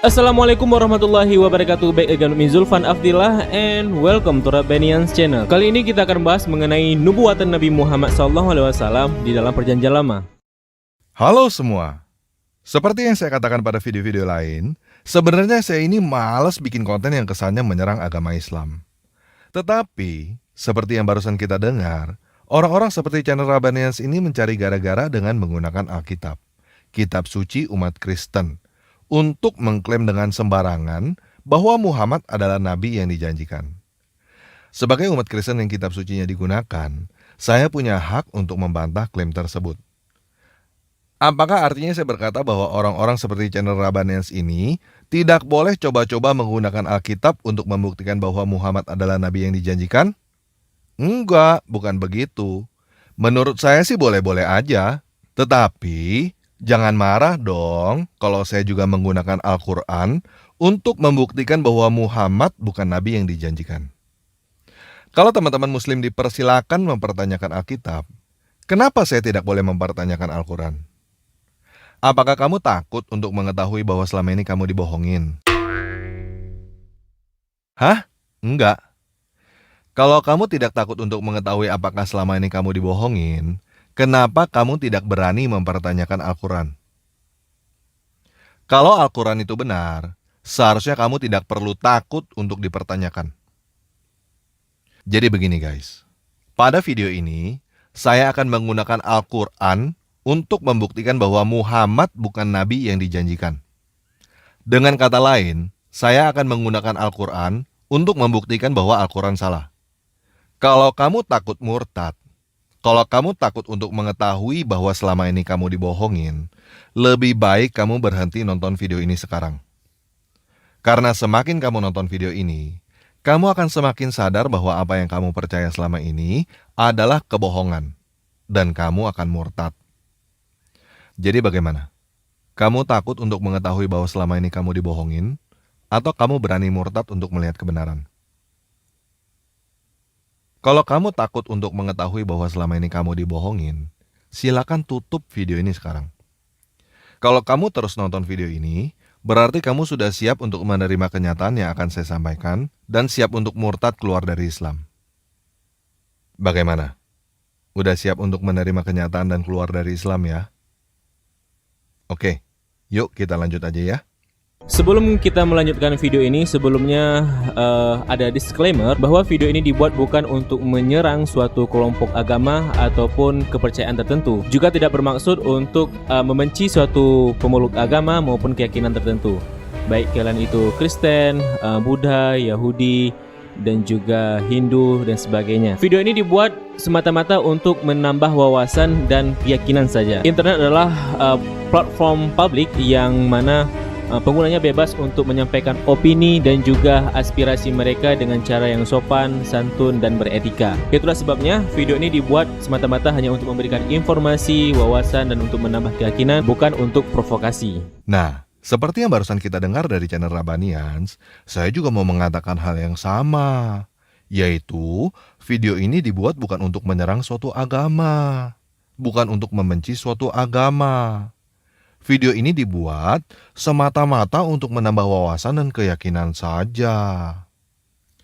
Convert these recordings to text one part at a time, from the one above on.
Assalamualaikum warahmatullahi wabarakatuh. Baik again, Zulfan Afdillah and welcome to Rabbanians channel. Kali ini kita akan bahas mengenai nubuatan Nabi Muhammad SAW di dalam perjanjian lama. Halo semua. Seperti yang saya katakan pada video-video lain, sebenarnya saya ini malas bikin konten yang kesannya menyerang agama Islam. Tetapi, seperti yang barusan kita dengar, orang-orang seperti channel Rabbanians ini mencari gara-gara dengan menggunakan Alkitab, kitab suci umat Kristen, untuk mengklaim dengan sembarangan bahwa Muhammad adalah nabi yang dijanjikan. Sebagai umat Kristen yang kitab sucinya digunakan, saya punya hak untuk membantah klaim tersebut. Apakah artinya saya berkata bahwa orang-orang seperti channel Rabbanians ini tidak boleh coba-coba menggunakan Alkitab untuk membuktikan bahwa Muhammad adalah nabi yang dijanjikan? Enggak, bukan begitu. Menurut saya sih boleh-boleh aja. Tetapi jangan marah dong kalau saya juga menggunakan Al-Quran untuk membuktikan bahwa Muhammad bukan nabi yang dijanjikan. Kalau teman-teman muslim dipersilakan mempertanyakan Alkitab, kenapa saya tidak boleh mempertanyakan Al-Quran? Apakah kamu takut untuk mengetahui bahwa selama ini kamu dibohongin? Hah? Enggak. Kalau kamu tidak takut untuk mengetahui apakah selama ini kamu dibohongin, kenapa kamu tidak berani mempertanyakan Al-Quran? Kalau Al-Quran itu benar, seharusnya kamu tidak perlu takut untuk dipertanyakan. Jadi begini guys, pada video ini, saya akan menggunakan Al-Quran untuk membuktikan bahwa Muhammad bukan nabi yang dijanjikan. Dengan kata lain, saya akan menggunakan Al-Quran untuk membuktikan bahwa Al-Quran salah. Kalau kamu takut murtad, kalau kamu takut untuk mengetahui bahwa selama ini kamu dibohongin, lebih baik kamu berhenti nonton video ini sekarang. Karena semakin kamu nonton video ini, kamu akan semakin sadar bahwa apa yang kamu percaya selama ini adalah kebohongan, dan kamu akan murtad. Jadi bagaimana? Kamu takut untuk mengetahui bahwa selama ini kamu dibohongin, atau kamu berani murtad untuk melihat kebenaran? Kalau kamu takut untuk mengetahui bahwa selama ini kamu dibohongin, silakan tutup video ini sekarang. Kalau kamu terus nonton video ini, berarti kamu sudah siap untuk menerima kenyataan yang akan saya sampaikan dan siap untuk murtad keluar dari Islam. Bagaimana? Udah siap untuk menerima kenyataan dan keluar dari Islam ya? Oke, yuk kita lanjut aja ya. Sebelum kita melanjutkan video ini, sebelumnya ada disclaimer bahwa video ini dibuat bukan untuk menyerang suatu kelompok agama ataupun kepercayaan tertentu. Juga tidak bermaksud untuk membenci suatu pemeluk agama maupun keyakinan tertentu. Baik kalian itu Kristen, Buddha, Yahudi, dan juga Hindu dan sebagainya. Video ini dibuat semata-mata untuk menambah wawasan dan keyakinan saja. Internet adalah platform publik yang mana penggunanya bebas untuk menyampaikan opini dan juga aspirasi mereka dengan cara yang sopan, santun, dan beretika. Itulah sebabnya video ini dibuat semata-mata hanya untuk memberikan informasi, wawasan, dan untuk menambah keyakinan, bukan untuk provokasi. Nah, seperti yang barusan kita dengar dari channel Rabbanians, saya juga mau mengatakan hal yang sama, yaitu video ini dibuat bukan untuk menyerang suatu agama, bukan untuk membenci suatu agama. Video ini dibuat semata-mata untuk menambah wawasan dan keyakinan saja.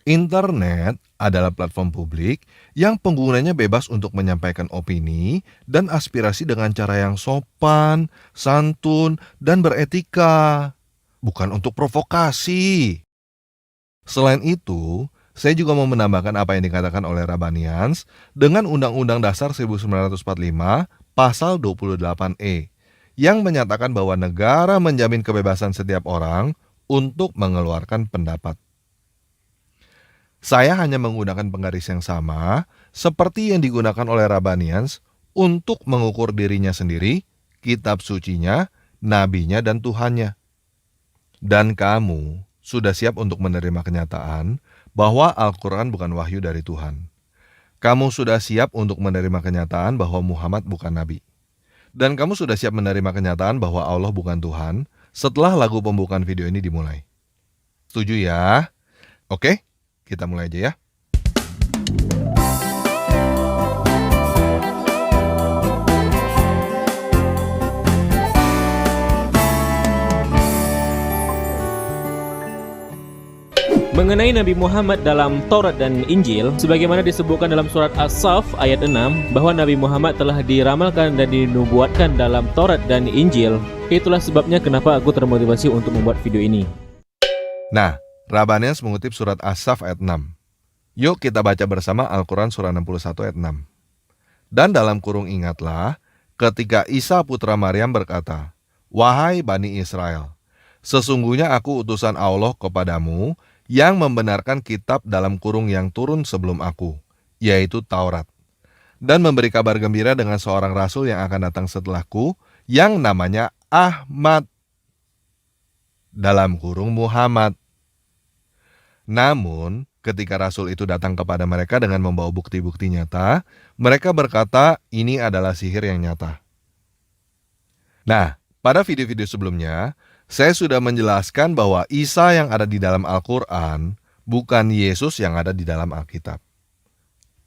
Internet adalah platform publik yang penggunanya bebas untuk menyampaikan opini dan aspirasi dengan cara yang sopan, santun, dan beretika, bukan untuk provokasi. Selain itu, saya juga mau menambahkan apa yang dikatakan oleh Rabbanians dengan Undang-Undang Dasar 1945 Pasal 28E. Yang menyatakan bahwa negara menjamin kebebasan setiap orang untuk mengeluarkan pendapat. Saya hanya menggunakan penggaris yang sama seperti yang digunakan oleh Rabbanians untuk mengukur dirinya sendiri, kitab sucinya, nabinya, dan Tuhannya. Dan kamu sudah siap untuk menerima kenyataan bahwa Al-Quran bukan wahyu dari Tuhan. Kamu sudah siap untuk menerima kenyataan bahwa Muhammad bukan nabi. Dan kamu sudah siap menerima kenyataan bahwa Allah bukan Tuhan setelah lagu pembukaan video ini dimulai. Setuju ya? Oke, kita mulai aja ya. Mengenai Nabi Muhammad dalam Taurat dan Injil, sebagaimana disebutkan dalam surat As-Saff ayat 6, bahwa Nabi Muhammad telah diramalkan dan dinubuatkan dalam Taurat dan Injil. Itulah sebabnya kenapa aku termotivasi untuk membuat video ini. Nah, Rabbanes mengutip surat As-Saff ayat 6. Yuk kita baca bersama Al-Quran surah 61 ayat 6. Dan dalam kurung ingatlah, ketika Isa putra Maryam berkata, "Wahai Bani Israel, sesungguhnya aku utusan Allah kepadamu yang membenarkan kitab dalam kurung yang turun sebelum aku, yaitu Taurat, dan memberi kabar gembira dengan seorang rasul yang akan datang setelahku, yang namanya Ahmad," dalam kurung Muhammad. Namun, ketika rasul itu datang kepada mereka dengan membawa bukti-bukti nyata, mereka berkata ini adalah sihir yang nyata. Nah, pada video-video sebelumnya, saya sudah menjelaskan bahwa Isa yang ada di dalam Al-Quran bukan Yesus yang ada di dalam Alkitab.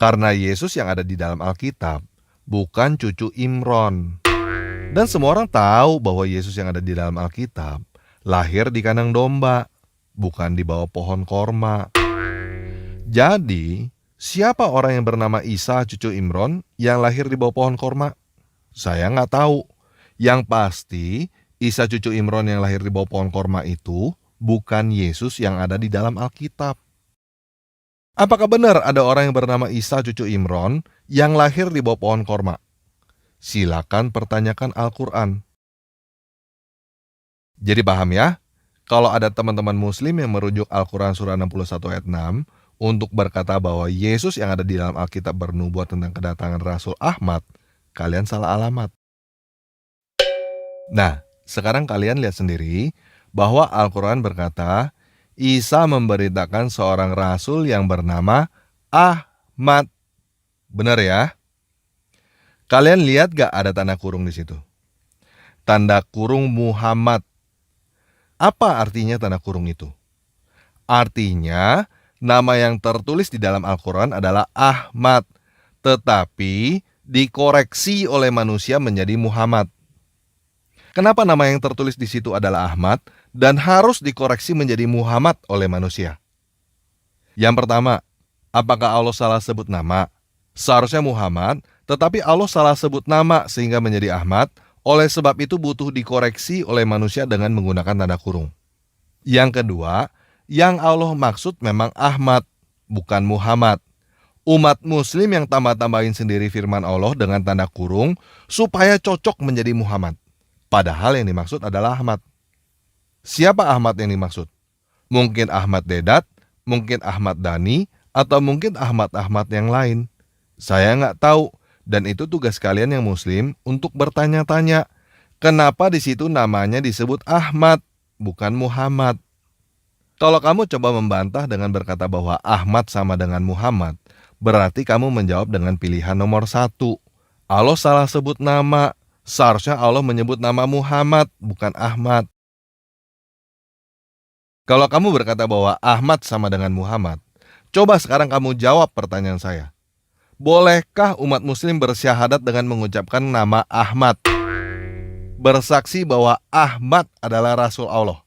Karena Yesus yang ada di dalam Alkitab bukan cucu Imron. Dan semua orang tahu bahwa Yesus yang ada di dalam Alkitab lahir di kandang domba, bukan di bawah pohon korma. Jadi, siapa orang yang bernama Isa cucu Imron yang lahir di bawah pohon korma? Saya nggak tahu. Yang pasti, Isa cucu Imron yang lahir di bawah pohon korma itu bukan Yesus yang ada di dalam Alkitab. Apakah benar ada orang yang bernama Isa cucu Imron yang lahir di bawah pohon korma? Silakan pertanyakan Al-Quran. Jadi paham ya? Kalau ada teman-teman muslim yang merujuk Al-Quran surah 61 ayat 6 untuk berkata bahwa Yesus yang ada di dalam Alkitab bernubuat tentang kedatangan Rasul Ahmad, kalian salah alamat. Nah, sekarang kalian lihat sendiri bahwa Al-Quran berkata, Isa memberitakan seorang rasul yang bernama Ahmad. Benar ya? Kalian lihat gak ada tanda kurung di situ? Tanda kurung Muhammad. Apa artinya tanda kurung itu? Artinya, nama yang tertulis di dalam Al-Quran adalah Ahmad, tetapi dikoreksi oleh manusia menjadi Muhammad. Kenapa nama yang tertulis di situ adalah Ahmad dan harus dikoreksi menjadi Muhammad oleh manusia? Yang pertama, apakah Allah salah sebut nama? Seharusnya Muhammad, tetapi Allah salah sebut nama sehingga menjadi Ahmad. Oleh sebab itu butuh dikoreksi oleh manusia dengan menggunakan tanda kurung. Yang kedua, yang Allah maksud memang Ahmad, bukan Muhammad. Umat muslim yang tambah-tambahin sendiri firman Allah dengan tanda kurung supaya cocok menjadi Muhammad. Padahal yang dimaksud adalah Ahmad. Siapa Ahmad yang dimaksud? Mungkin Ahmad Dedat, mungkin Ahmad Dhani, atau mungkin Ahmad-Ahmad yang lain. Saya nggak tahu, dan itu tugas kalian yang muslim untuk bertanya-tanya. Kenapa di situ namanya disebut Ahmad, bukan Muhammad? Kalau kamu coba membantah dengan berkata bahwa Ahmad sama dengan Muhammad, berarti kamu menjawab dengan pilihan nomor 1. Allah salah sebut nama. Seharusnya Allah menyebut nama Muhammad, bukan Ahmad. Kalau kamu berkata bahwa Ahmad sama dengan Muhammad, coba sekarang kamu jawab pertanyaan saya. Bolehkah umat muslim bersyahadat dengan mengucapkan nama Ahmad? Bersaksi bahwa Ahmad adalah Rasul Allah.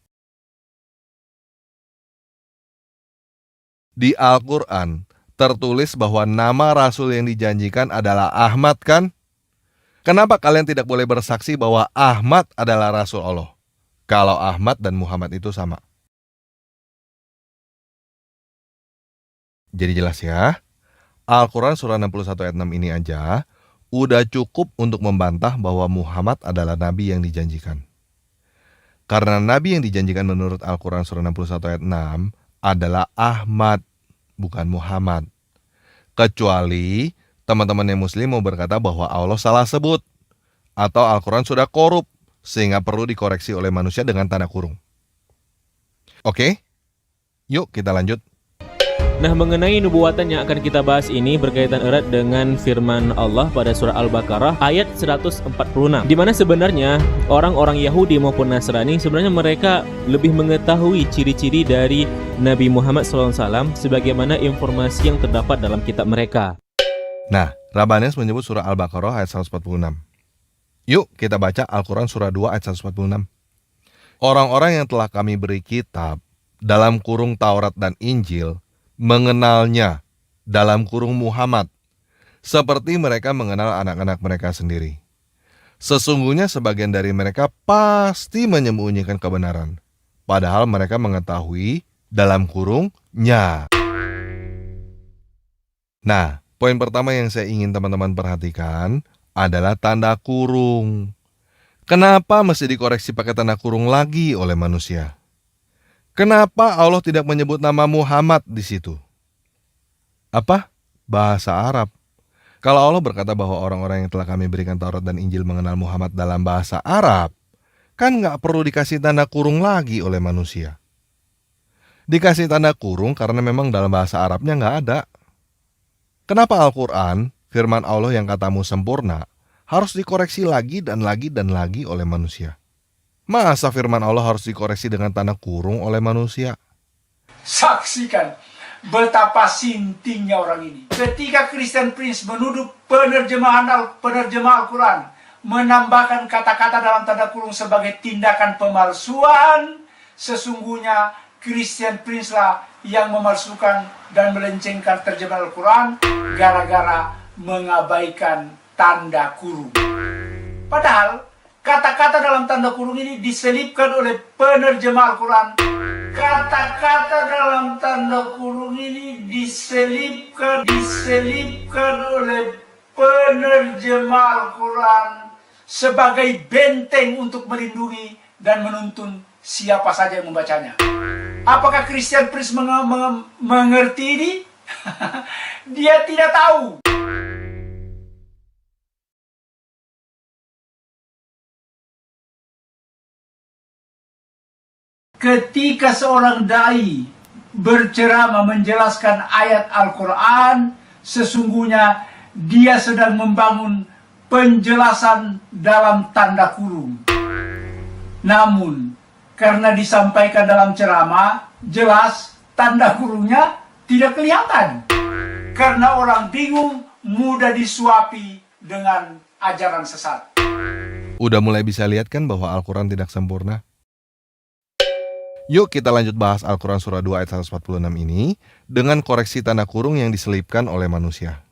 Di Al-Quran tertulis bahwa nama Rasul yang dijanjikan adalah Ahmad kan? Kenapa kalian tidak boleh bersaksi bahwa Ahmad adalah Rasul Allah? Kalau Ahmad dan Muhammad itu sama. Jadi jelas ya, Al-Quran surah 61 ayat 6 ini aja udah cukup untuk membantah bahwa Muhammad adalah Nabi yang dijanjikan. Karena Nabi yang dijanjikan menurut Al-Quran surah 61 ayat 6 adalah Ahmad, bukan Muhammad. Kecuali teman-teman yang muslim mau berkata bahwa Allah salah sebut atau Al-Quran sudah korup sehingga perlu dikoreksi oleh manusia dengan tanda kurung. Oke? Yuk kita lanjut. Nah, mengenai nubuatan yang akan kita bahas ini berkaitan erat dengan firman Allah pada surah Al-Baqarah ayat 146, di mana sebenarnya orang-orang Yahudi maupun Nasrani sebenarnya mereka lebih mengetahui ciri-ciri dari Nabi Muhammad SAW sebagaimana informasi yang terdapat dalam kitab mereka. Nah, Rabbanes menyebut surah Al-Baqarah ayat 146. Yuk kita baca Al-Quran surah 2 ayat 146. Orang-orang yang telah kami beri kitab dalam kurung Taurat dan Injil, mengenalnya dalam kurung Muhammad, seperti mereka mengenal anak-anak mereka sendiri. Sesungguhnya sebagian dari mereka pasti menyembunyikan kebenaran, padahal mereka mengetahui dalam kurungnya. Nah, poin pertama yang saya ingin teman-teman perhatikan adalah tanda kurung. Kenapa mesti dikoreksi pakai tanda kurung lagi oleh manusia? Kenapa Allah tidak menyebut nama Muhammad di situ? Apa? Bahasa Arab. Kalau Allah berkata bahwa orang-orang yang telah kami berikan Taurat dan Injil mengenal Muhammad dalam bahasa Arab, kan nggak perlu dikasih tanda kurung lagi oleh manusia. Dikasih tanda kurung karena memang dalam bahasa Arabnya nggak ada. Kenapa Al-Quran, firman Allah yang katamu sempurna, harus dikoreksi lagi dan lagi dan lagi oleh manusia? Masa firman Allah harus dikoreksi dengan tanda kurung oleh manusia? Saksikan betapa sintingnya orang ini. Ketika Christian Prince menuduh penerjemah Al-Quran menambahkan kata-kata dalam tanda kurung sebagai tindakan pemalsuan, sesungguhnya Christian Prince lah yang memalsukan dan melencengkan terjemahan Al-Quran gara-gara mengabaikan tanda kurung. Padahal kata-kata dalam tanda kurung ini diselipkan oleh penerjemah Al-Quran. Kata-kata dalam tanda kurung ini diselipkan oleh penerjemah Al-Quran sebagai benteng untuk melindungi dan menuntun siapa saja yang membacanya. Apakah Christian Prince mengerti ini? Dia tidak tahu. Ketika seorang dai berceramah menjelaskan ayat Al-Quran, sesungguhnya dia sedang membangun penjelasan dalam tanda kurung. Namun, karena disampaikan dalam ceramah, jelas tanda kurungnya tidak kelihatan. Karena orang bingung, mudah disuapi dengan ajaran sesat. Udah mulai bisa lihat kan bahwa Al-Quran tidak sempurna? Yuk kita lanjut bahas Al-Quran surah 2 ayat 146 ini dengan koreksi tanda kurung yang diselipkan oleh manusia.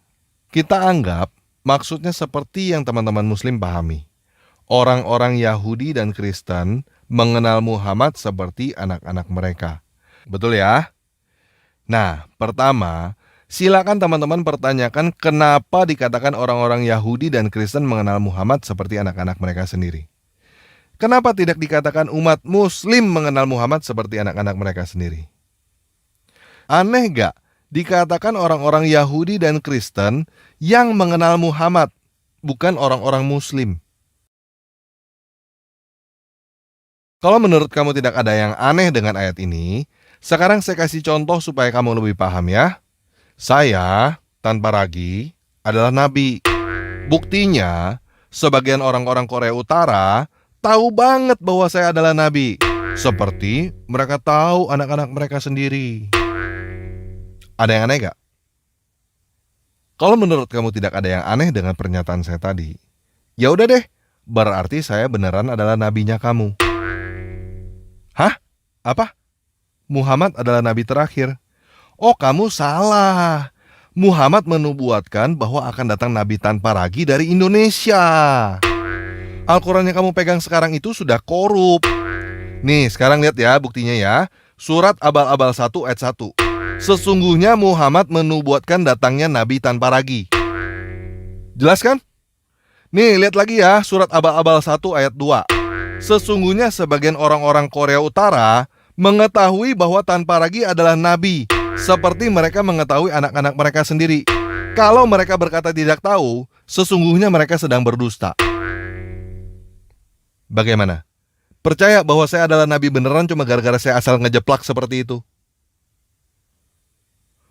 Kita anggap maksudnya seperti yang teman-teman muslim pahami. Orang-orang Yahudi dan Kristen mengenal Muhammad seperti anak-anak mereka. Betul ya? Nah, pertama, silakan teman-teman pertanyakan kenapa dikatakan orang-orang Yahudi dan Kristen mengenal Muhammad seperti anak-anak mereka sendiri. Kenapa tidak dikatakan umat muslim mengenal Muhammad seperti anak-anak mereka sendiri? Aneh gak dikatakan orang-orang Yahudi dan Kristen yang mengenal Muhammad, bukan orang-orang muslim? Kalau menurut kamu tidak ada yang aneh dengan ayat ini, sekarang saya kasih contoh supaya kamu lebih paham ya. Saya, tanpa ragu, adalah nabi. Buktinya, sebagian orang-orang Korea Utara tahu banget bahwa saya adalah nabi. Seperti mereka tahu anak-anak mereka sendiri. Ada yang aneh gak? Kalau menurut kamu tidak ada yang aneh dengan pernyataan saya tadi, ya udah deh, berarti saya beneran adalah nabinya kamu. Hah? Apa? Muhammad adalah nabi terakhir. Oh, kamu salah. Muhammad menubuatkan bahwa akan datang nabi tanpa ragi dari Indonesia. Al-Quran yang kamu pegang sekarang itu sudah korup. Nih, sekarang lihat ya buktinya ya. Surat Abal-Abal 1 ayat 1. Sesungguhnya Muhammad menubuatkan datangnya nabi tanpa ragi. Jelas kan? Nih, lihat lagi ya, surat Abal-Abal 1 ayat 2. Sesungguhnya sebagian orang-orang Korea Utara mengetahui bahwa tanpa ragi adalah nabi, seperti mereka mengetahui anak-anak mereka sendiri. Kalau mereka berkata tidak tahu, sesungguhnya mereka sedang berdusta. Bagaimana? Percaya bahwa saya adalah nabi beneran cuma gara-gara saya asal ngejeplak seperti itu?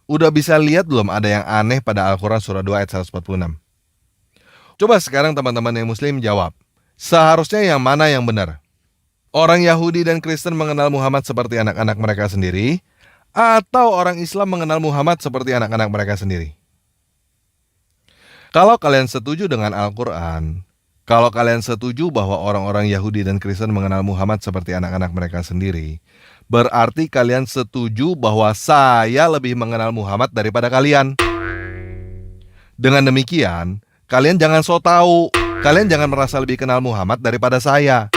Udah bisa lihat belum ada yang aneh pada Al-Quran surah 2 ayat 146? Coba sekarang teman-teman yang muslim jawab. Seharusnya yang mana yang benar? Orang Yahudi dan Kristen mengenal Muhammad seperti anak-anak mereka sendiri, atau orang Islam mengenal Muhammad seperti anak-anak mereka sendiri? Kalau kalian setuju dengan Al-Quran, kalau kalian setuju bahwa orang-orang Yahudi dan Kristen mengenal Muhammad seperti anak-anak mereka sendiri, Berarti kalian setuju bahwa saya lebih mengenal Muhammad daripada kalian. Dengan demikian, kalian jangan sok tahu. Kalian jangan merasa lebih kenal Muhammad daripada saya.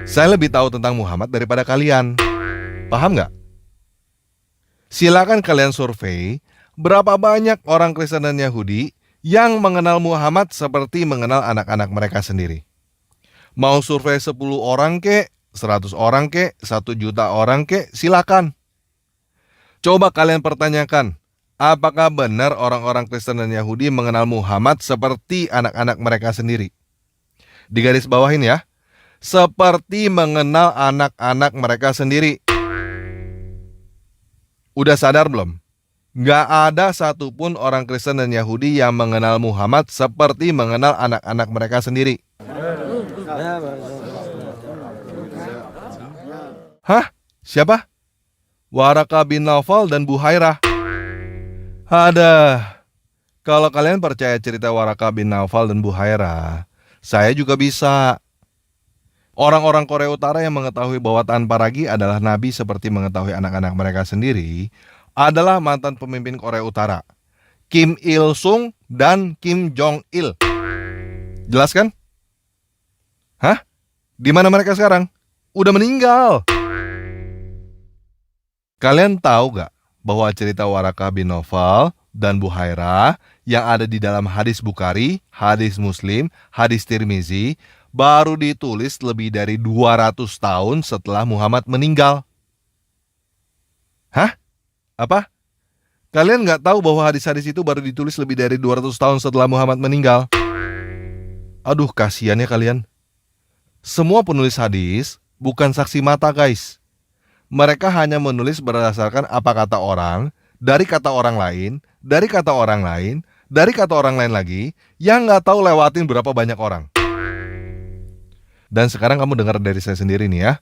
Saya lebih tahu tentang Muhammad daripada kalian. Paham nggak? Silakan kalian survei berapa banyak orang Kristen dan Yahudi yang mengenal Muhammad seperti mengenal anak-anak mereka sendiri. Mau survei 10 orang kek, 100 orang kek, 1 juta orang kek, silakan. Coba kalian pertanyakan, apakah benar orang-orang Kristen dan Yahudi mengenal Muhammad seperti anak-anak mereka sendiri? Di garis bawahin ya, seperti mengenal anak-anak mereka sendiri. Udah sadar belum? Nggak ada satupun orang Kristen dan Yahudi yang mengenal Muhammad seperti mengenal anak-anak mereka sendiri. Hah? Siapa? Waraka bin Naufal dan Buhairah. Kalau kalian percaya cerita Waraka bin Naufal dan Buhairah, saya juga bisa. Orang-orang Korea Utara yang mengetahui bahwa Tan Paragi adalah nabi seperti mengetahui anak-anak mereka sendiri adalah mantan pemimpin Korea Utara, Kim Il Sung dan Kim Jong Il. Jelas kan? Hah? Di mana mereka sekarang? Udah meninggal. Kalian tahu gak bahwa cerita Waraka bin Naufal dan Buhairah yang ada di dalam hadis Bukhari, hadis Muslim, hadis Tirmizi baru ditulis lebih dari 200 tahun setelah Muhammad meninggal? Hah? Apa? Kalian gak tahu bahwa hadis-hadis itu baru ditulis lebih dari 200 tahun setelah Muhammad meninggal? Aduh, kasihan ya kalian. Semua penulis hadis bukan saksi mata, guys. Mereka hanya menulis berdasarkan apa kata orang, dari kata orang lain, dari kata orang lain, dari kata orang lain lagi, yang gak tahu lewatin berapa banyak orang. Dan sekarang kamu dengar dari saya sendiri nih ya.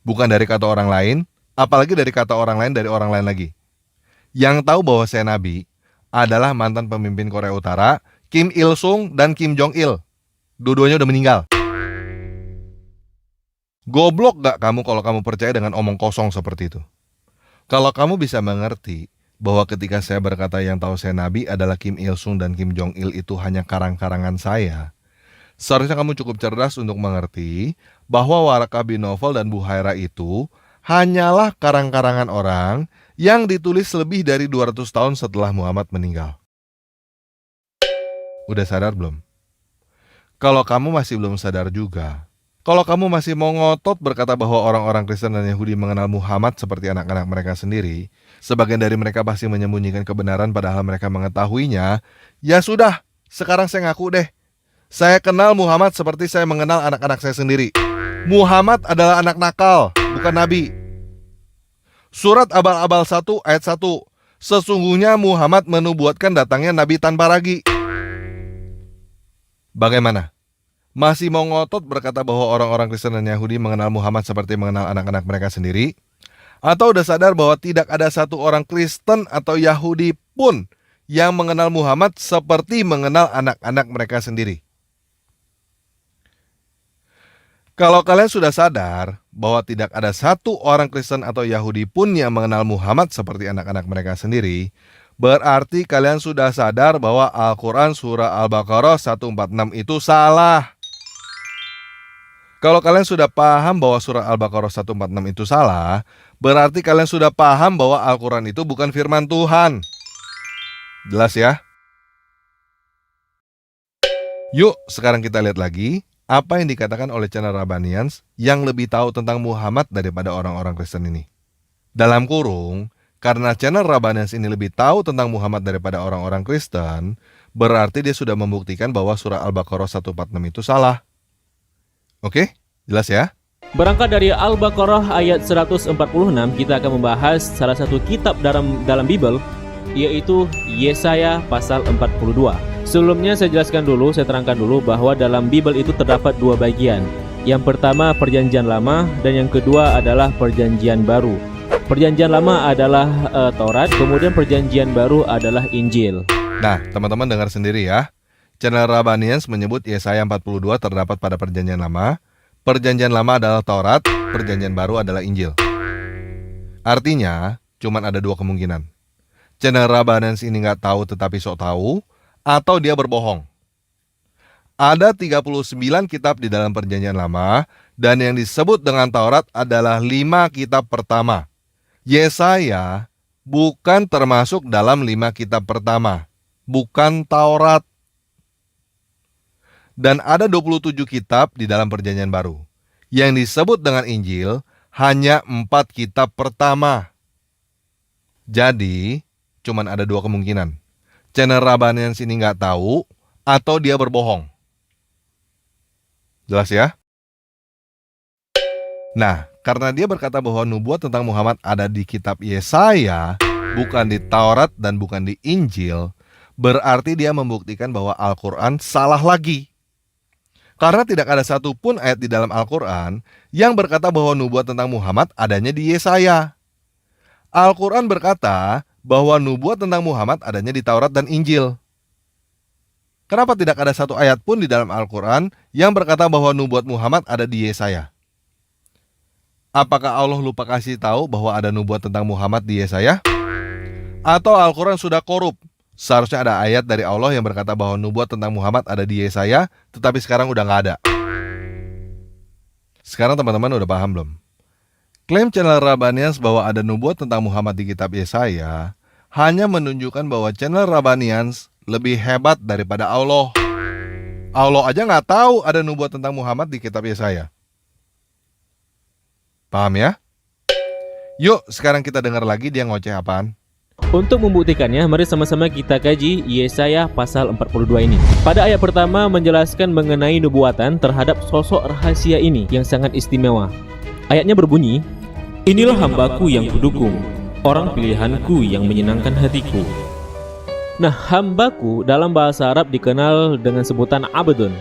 Bukan dari kata orang lain, apalagi dari kata orang lain dari orang lain lagi. Yang tahu bahwa saya nabi adalah mantan pemimpin Korea Utara, Kim Il Sung dan Kim Jong Il. Dua-duanya udah meninggal. Goblok gak kamu kalau kamu percaya dengan omong kosong seperti itu? Kalau kamu bisa mengerti bahwa ketika saya berkata yang tahu saya nabi adalah Kim Il Sung dan Kim Jong Il itu hanya karang-karangan saya, seharusnya kamu cukup cerdas untuk mengerti bahwa Waraka bin Naufal dan Buhairah itu hanyalah karang-karangan orang yang ditulis lebih dari 200 tahun setelah Muhammad meninggal. Udah sadar belum? Kalau kamu masih belum sadar juga, kalau kamu masih mau ngotot berkata bahwa orang-orang Kristen dan Yahudi mengenal Muhammad seperti anak-anak mereka sendiri, sebagian dari mereka pasti menyembunyikan kebenaran padahal mereka mengetahuinya, ya sudah, sekarang saya ngaku deh. Saya kenal Muhammad seperti saya mengenal anak-anak saya sendiri. Muhammad adalah anak nakal, bukan nabi. Surat Abal-Abal 1 ayat 1. Sesungguhnya Muhammad menubuatkan datangnya Nabi Tan Paragi. Bagaimana? Masih mau ngotot berkata bahwa orang-orang Kristen dan Yahudi mengenal Muhammad seperti mengenal anak-anak mereka sendiri? Atau udah sadar bahwa tidak ada satu orang Kristen atau Yahudi pun yang mengenal Muhammad seperti mengenal anak-anak mereka sendiri? Kalau kalian sudah sadar bahwa tidak ada satu orang Kristen atau Yahudi pun yang mengenal Muhammad seperti anak-anak mereka sendiri, berarti kalian sudah sadar bahwa Al-Quran surah Al-Baqarah 146 itu salah. Kalau kalian sudah paham bahwa surah Al-Baqarah 146 itu salah, berarti kalian sudah paham bahwa Al-Quran itu bukan firman Tuhan. Jelas ya? Yuk, sekarang kita lihat lagi apa yang dikatakan oleh channel Rabbanians yang lebih tahu tentang Muhammad daripada orang-orang Kristen ini. Dalam kurung, karena channel Rabbanians ini lebih tahu tentang Muhammad daripada orang-orang Kristen, berarti dia sudah membuktikan bahwa surah Al-Baqarah 146 itu salah. Oke, jelas ya? Berangkat dari Al-Baqarah ayat 146, kita akan membahas salah satu kitab dalam Bible, yaitu Yesaya pasal 42. Sebelumnya saya terangkan dulu bahwa dalam Bible itu terdapat dua bagian. Yang pertama Perjanjian Lama dan yang kedua adalah Perjanjian Baru. Perjanjian Lama adalah Taurat, kemudian Perjanjian Baru adalah Injil. Nah, teman-teman dengar sendiri ya. Channel Rabbanians menyebut Yesaya 42 terdapat pada Perjanjian Lama. Perjanjian Lama adalah Taurat, Perjanjian Baru adalah Injil. Artinya, cuman ada dua kemungkinan. Channel Rabbanans ini nggak tahu tetapi sok tahu, atau dia berbohong. Ada 39 kitab di dalam Perjanjian Lama, dan yang disebut dengan Taurat adalah 5 kitab pertama. Yesaya bukan termasuk dalam 5 kitab pertama, bukan Taurat. Dan ada 27 kitab di dalam Perjanjian Baru. Yang disebut dengan Injil hanya 4 kitab pertama. Jadi, cuman ada dua kemungkinan. Channel Rabbanans ini nggak tahu, atau dia berbohong. Jelas ya? Nah, karena dia berkata bahwa nubuat tentang Muhammad ada di kitab Yesaya, bukan di Taurat dan bukan di Injil, berarti dia membuktikan bahwa Al-Quran salah lagi. Karena tidak ada satupun ayat di dalam Al-Quran yang berkata bahwa nubuat tentang Muhammad adanya di Yesaya. Al-Quran berkata bahwa nubuat tentang Muhammad adanya di Taurat dan Injil. Kenapa tidak ada satu ayat pun di dalam Al-Quran yang berkata bahwa nubuat Muhammad ada di Yesaya? Apakah Allah lupa kasih tahu bahwa ada nubuat tentang Muhammad di Yesaya? Atau Al-Quran sudah korup? Seharusnya ada ayat dari Allah yang berkata bahwa nubuat tentang Muhammad ada di Yesaya, tetapi sekarang udah nggak ada. Sekarang teman-teman udah paham belum? Klaim channel Rabbanans bahwa ada nubuat tentang Muhammad di kitab Yesaya hanya menunjukkan bahwa channel Rabbanans lebih hebat daripada Allah. Allah aja nggak tahu ada nubuat tentang Muhammad di kitab Yesaya. Paham ya? Yuk sekarang kita dengar lagi dia ngoceh apaan. Untuk membuktikannya, mari sama-sama kita kaji Yesaya pasal 42 ini. Pada ayat pertama menjelaskan mengenai nubuatan terhadap sosok rahasia ini yang sangat istimewa. Ayatnya berbunyi, "Inilah hambaku yang kudukung, orang pilihanku yang menyenangkan hatiku." Nah, hambaku dalam bahasa Arab dikenal dengan sebutan abdun.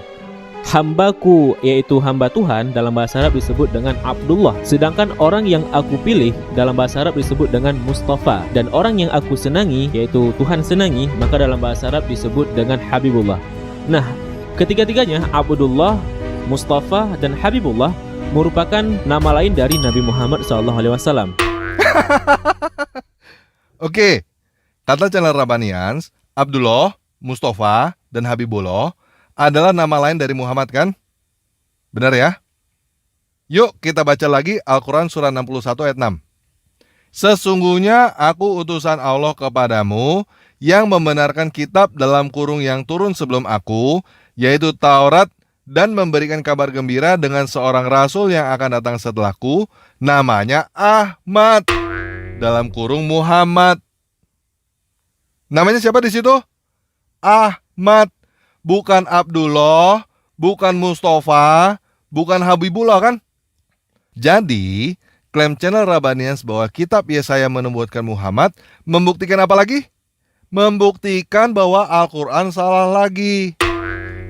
Hambaku yaitu hamba Tuhan dalam bahasa Arab disebut dengan Abdullah. Sedangkan orang yang aku pilih dalam bahasa Arab disebut dengan Mustafa. Dan orang yang aku senangi yaitu Tuhan senangi, maka dalam bahasa Arab disebut dengan Habibullah. Nah, ketiga-tiganya Abdullah, Mustafa, dan Habibullah merupakan nama lain dari Nabi Muhammad SAW. Oke, kata channel Rabbanans, Abdullah, Mustafa, dan Habibullah adalah nama lain dari Muhammad kan? Benar ya? Yuk kita baca lagi Al-Quran surah 61 ayat 6. "Sesungguhnya aku utusan Allah kepadamu yang membenarkan kitab dalam kurung yang turun sebelum aku, yaitu Taurat, dan memberikan kabar gembira dengan seorang rasul yang akan datang setelahku, namanya Ahmad, dalam kurung Muhammad." Namanya siapa di situ? Ahmad. Bukan Abdullah, bukan Mustafa, bukan Habibullah kan? Jadi, klaim channel Rabbanans bahwa kitab Yesaya menubuatkan Muhammad membuktikan apa lagi? Membuktikan bahwa Al-Quran salah lagi.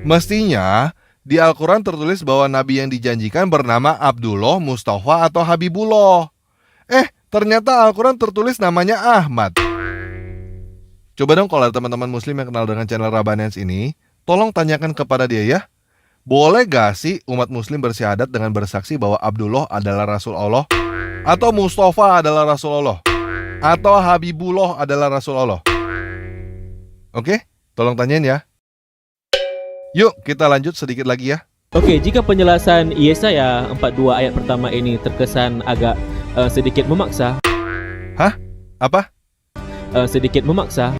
Mestinya, di Al-Quran tertulis bahwa Nabi yang dijanjikan bernama Abdullah, Mustafa, atau Habibullah. Ternyata Al-Quran tertulis namanya Ahmad. Coba dong kalau ada teman-teman muslim yang kenal dengan channel Rabbanans ini, tolong tanyakan kepada dia ya. Boleh gak sih umat muslim bersyahadat dengan bersaksi bahwa Abdullah adalah Rasul Allah? Atau Mustafa adalah Rasul Allah? Atau Habibullah adalah Rasul Allah? Oke, tolong tanyain ya. Yuk kita lanjut sedikit lagi ya. Oke, jika penjelasan Yesaya 42 ayat pertama ini terkesan agak sedikit memaksa. Hah? Apa? Sedikit memaksa.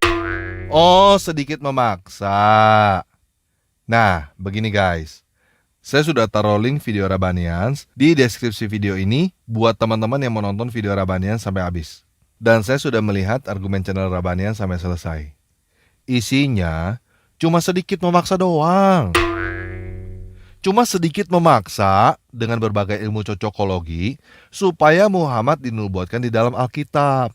Oh, sedikit memaksa. Nah, begini guys. Saya sudah taruh link video Rabbanans di deskripsi video ini buat teman-teman yang mau nonton video Rabbanans sampai habis. Dan saya sudah melihat argumen channel Rabbanans sampai selesai. Isinya cuma sedikit memaksa doang. Cuma sedikit memaksa dengan berbagai ilmu cocokologi supaya Muhammad dinubuatkan di dalam Alkitab.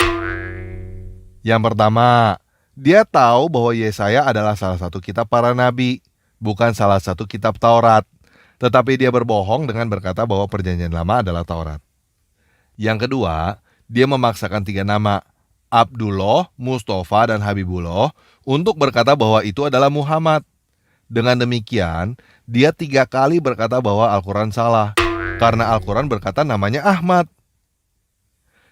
Yang pertama, dia tahu bahwa Yesaya adalah salah satu kitab para nabi, bukan salah satu kitab Taurat. Tetapi dia berbohong dengan berkata bahwa Perjanjian Lama adalah Taurat. Yang kedua, dia memaksakan 3 nama, Abdullah, Mustafa, dan Habibullah, untuk berkata bahwa itu adalah Muhammad. Dengan demikian, dia 3 kali berkata bahwa Al-Quran salah, karena Al-Quran berkata namanya Ahmad.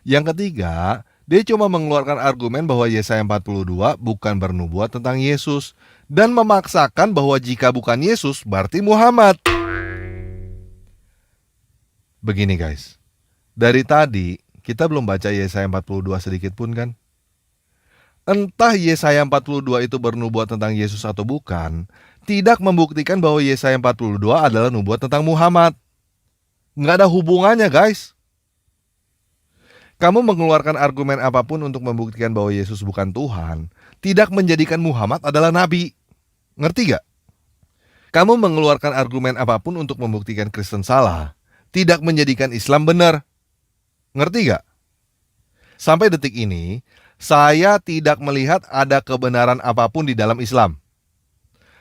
Yang ketiga, dia cuma mengeluarkan argumen bahwa Yesaya 42 bukan bernubuat tentang Yesus dan memaksakan bahwa jika bukan Yesus berarti Muhammad. Begini guys, dari tadi kita belum baca Yesaya 42 sedikit pun kan? Entah Yesaya 42 itu bernubuat tentang Yesus atau bukan, tidak membuktikan bahwa Yesaya 42 adalah nubuat tentang Muhammad. Nggak ada hubungannya guys. Kamu mengeluarkan argumen apapun untuk membuktikan bahwa Yesus bukan Tuhan, tidak menjadikan Muhammad adalah Nabi. Ngerti gak? Kamu mengeluarkan argumen apapun untuk membuktikan Kristen salah, tidak menjadikan Islam benar. Ngerti gak? Sampai detik ini, saya tidak melihat ada kebenaran apapun di dalam Islam.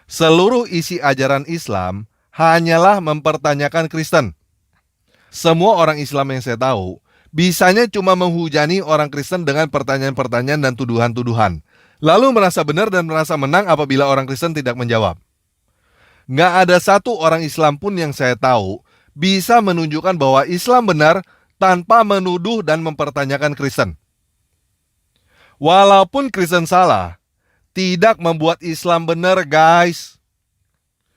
Seluruh isi ajaran Islam hanyalah mempertanyakan Kristen. Semua orang Islam yang saya tahu, bisanya cuma menghujani orang Kristen dengan pertanyaan-pertanyaan dan tuduhan-tuduhan. Lalu merasa benar dan merasa menang apabila orang Kristen tidak menjawab. Nggak ada satu orang Islam pun yang saya tahu bisa menunjukkan bahwa Islam benar tanpa menuduh dan mempertanyakan Kristen. Walaupun Kristen salah, tidak membuat Islam benar guys.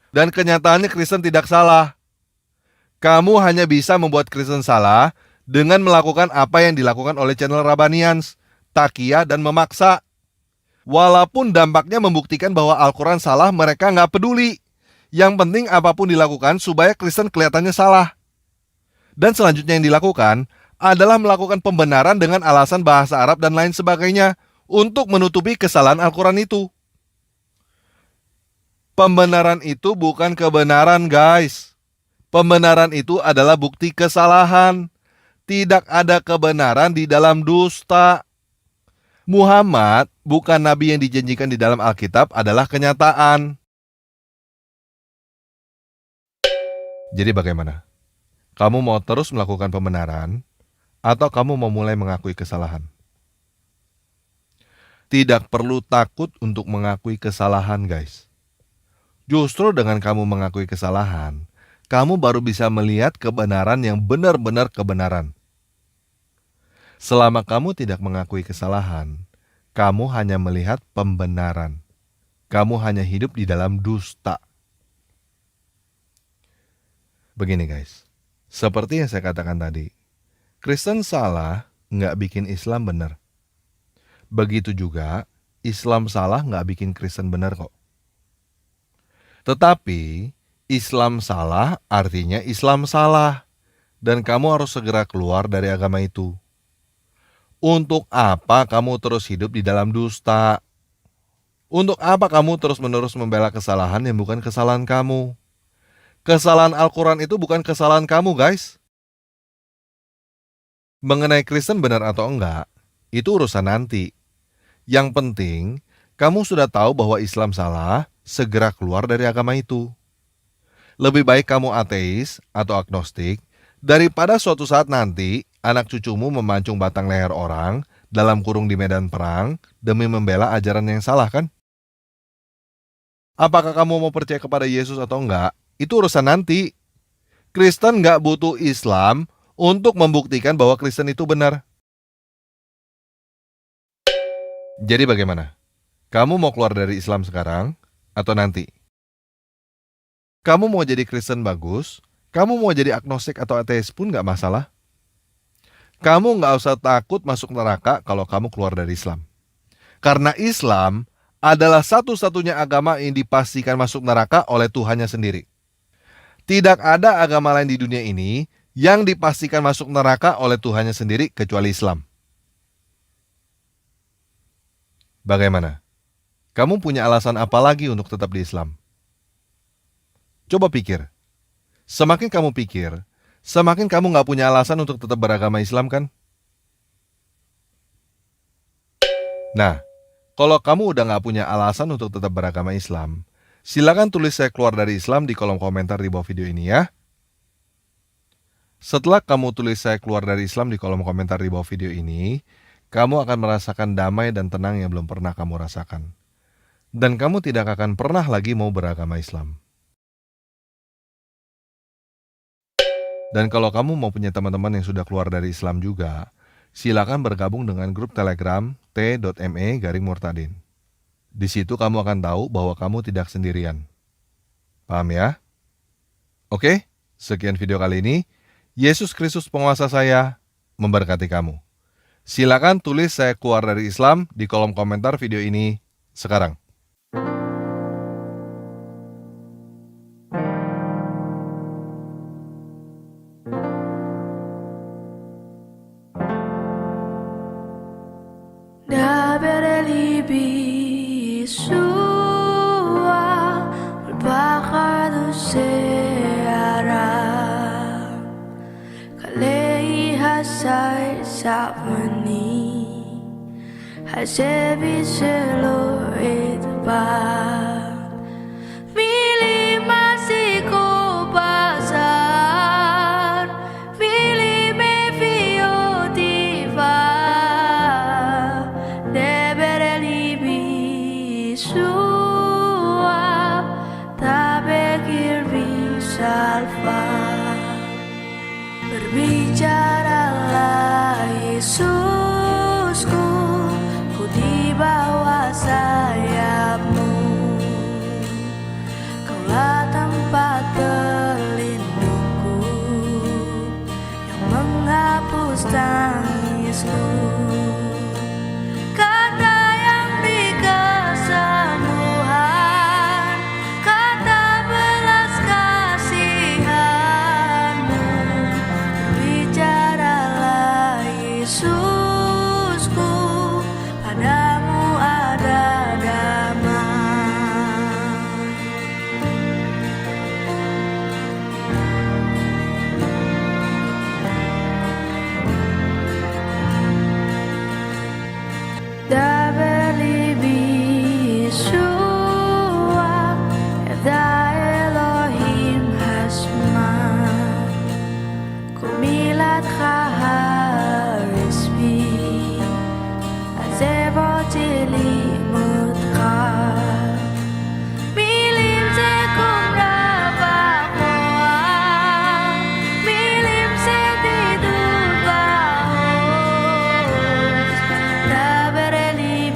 Dan kenyataannya Kristen tidak salah. Kamu hanya bisa membuat Kristen salah dengan melakukan apa yang dilakukan oleh channel Rabanians, Taqiyah dan memaksa. Walaupun dampaknya membuktikan bahwa Al-Quran salah, mereka nggak peduli. Yang penting apapun dilakukan supaya Kristen kelihatannya salah. Dan selanjutnya yang dilakukan adalah melakukan pembenaran dengan alasan bahasa Arab dan lain sebagainya untuk menutupi kesalahan Al-Quran itu. Pembenaran itu bukan kebenaran guys. Pembenaran itu adalah bukti kesalahan. Tidak ada kebenaran di dalam dusta. Muhammad bukan nabi yang dijanjikan di dalam Alkitab, adalah kenyataan. Jadi bagaimana? Kamu mau terus melakukan pembenaran atau kamu mau mulai mengakui kesalahan? Tidak perlu takut untuk mengakui kesalahan guys. Justru dengan kamu mengakui kesalahan, kamu baru bisa melihat kebenaran yang benar-benar kebenaran. Selama kamu tidak mengakui kesalahan, kamu hanya melihat pembenaran. Kamu hanya hidup di dalam dusta. Begini guys, seperti yang saya katakan tadi, Kristen salah nggak bikin Islam benar. Begitu juga, Islam salah nggak bikin Kristen benar kok. Tetapi, Islam salah artinya Islam salah. Dan kamu harus segera keluar dari agama itu. Untuk apa kamu terus hidup di dalam dusta? Untuk apa kamu terus-menerus membela kesalahan yang bukan kesalahan kamu? Kesalahan Al-Quran itu bukan kesalahan kamu guys. Mengenai Kristen benar atau enggak, itu urusan nanti. Yang penting, kamu sudah tahu bahwa Islam salah, segera keluar dari agama itu. Lebih baik kamu ateis atau agnostik, daripada suatu saat nanti anak cucumu memancung batang leher orang dalam kurung di medan perang demi membela ajaran yang salah kan? Apakah kamu mau percaya kepada Yesus atau enggak? Itu urusan nanti. Kristen nggak butuh Islam untuk membuktikan bahwa Kristen itu benar. Jadi bagaimana? Kamu mau keluar dari Islam sekarang atau nanti? Kamu mau jadi Kristen bagus, kamu mau jadi agnostik atau ateis pun nggak masalah. Kamu nggak usah takut masuk neraka kalau kamu keluar dari Islam. Karena Islam adalah satu-satunya agama yang dipastikan masuk neraka oleh Tuhannya sendiri. Tidak ada agama lain di dunia ini yang dipastikan masuk neraka oleh Tuhannya sendiri kecuali Islam. Bagaimana? Kamu punya alasan apa lagi untuk tetap di Islam? Coba pikir. Semakin kamu pikir, semakin kamu nggak punya alasan untuk tetap beragama Islam kan? Nah, kalau kamu udah nggak punya alasan untuk tetap beragama Islam, silakan tulis saya keluar dari Islam di kolom komentar di bawah video ini ya. Setelah kamu tulis saya keluar dari Islam di kolom komentar di bawah video ini, kamu akan merasakan damai dan tenang yang belum pernah kamu rasakan. Dan kamu tidak akan pernah lagi mau beragama Islam. Dan kalau kamu mau punya teman-teman yang sudah keluar dari Islam juga, silakan bergabung dengan grup Telegram t.me/murtadin. Di situ kamu akan tahu bahwa kamu tidak sendirian. Paham ya? Oke, sekian video kali ini. Yesus Kristus penguasa saya memberkati kamu. Silakan tulis saya keluar dari Islam di kolom komentar video ini sekarang. Hasebi selo etbab Mili masih ko pasar Mili me fio diva Debere libi sua Tabekir bisalfa Berbicaralah Yesusku di bawah sayapmu, Kaulah tempat berlindungku yang menghapus tangisku. Kata yang di kesembuhan, kata belas kasihanmu, bicaralah Yesus. Padamu ada damai. Dabeli bisua Evda Elohim hasma Kumilat harisbi Zevotili mutka Milim sekum rabakoa Milim setidur baos Dabereli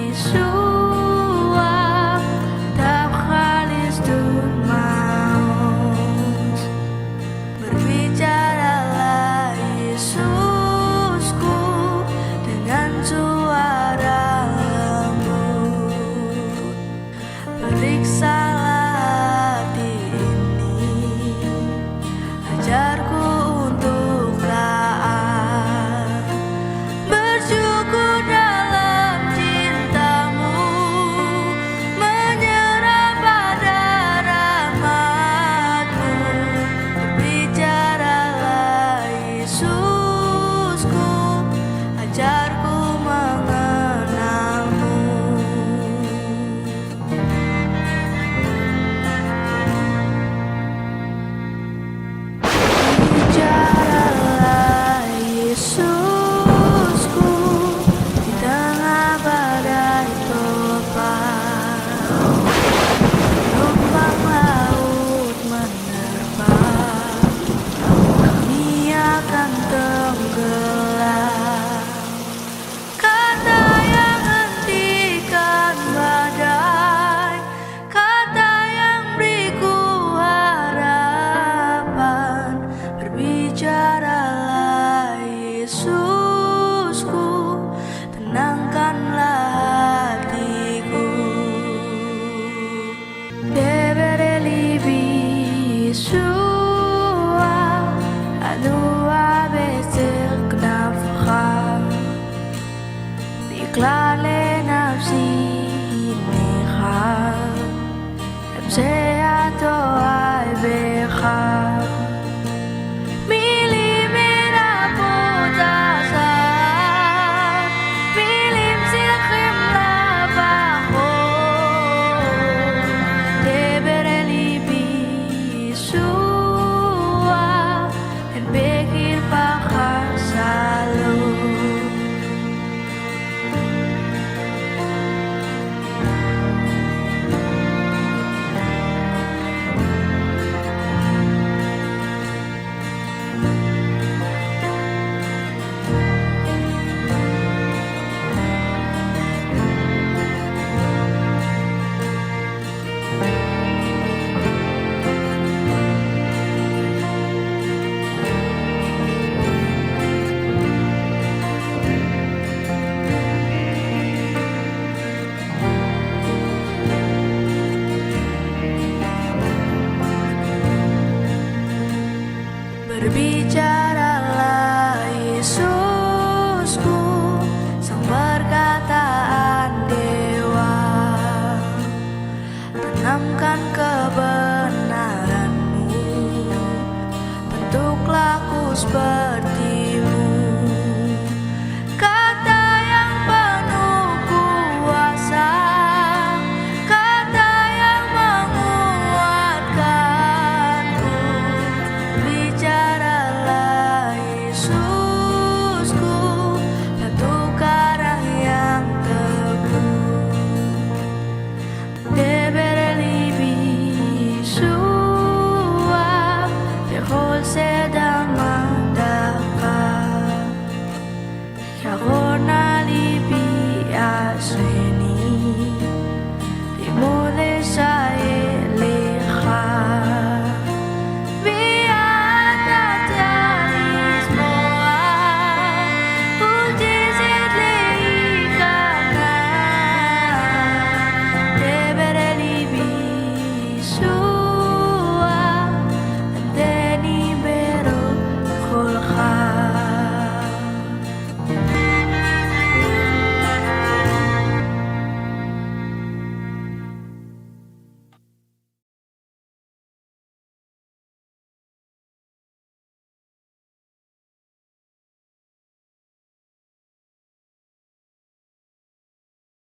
bisua Tab khalis dun maus Berbicaralah Yesusku dengan suara lembut, periksalah hati ini, ajarku untuk taat, bersyukur dalam cintamu, menyerah pada rahmatmu, berbicaralah Yesusku, ajarku mengenalmu. Bicaralah Yesusku di tengah badai topan, gelombang laut menerpa, kami akan tenggelam. Kata yang hentikan badai, kata yang beriku harapan, berbicaralah Yesusku, tenangkanlah hatiku. Debereli bisua Adua besek nafkah Biklale nafsi neha Ebseato ay bekha Milim eraputasar Milim silkhim labako Debereli bisua En bekir pakasalo שהראש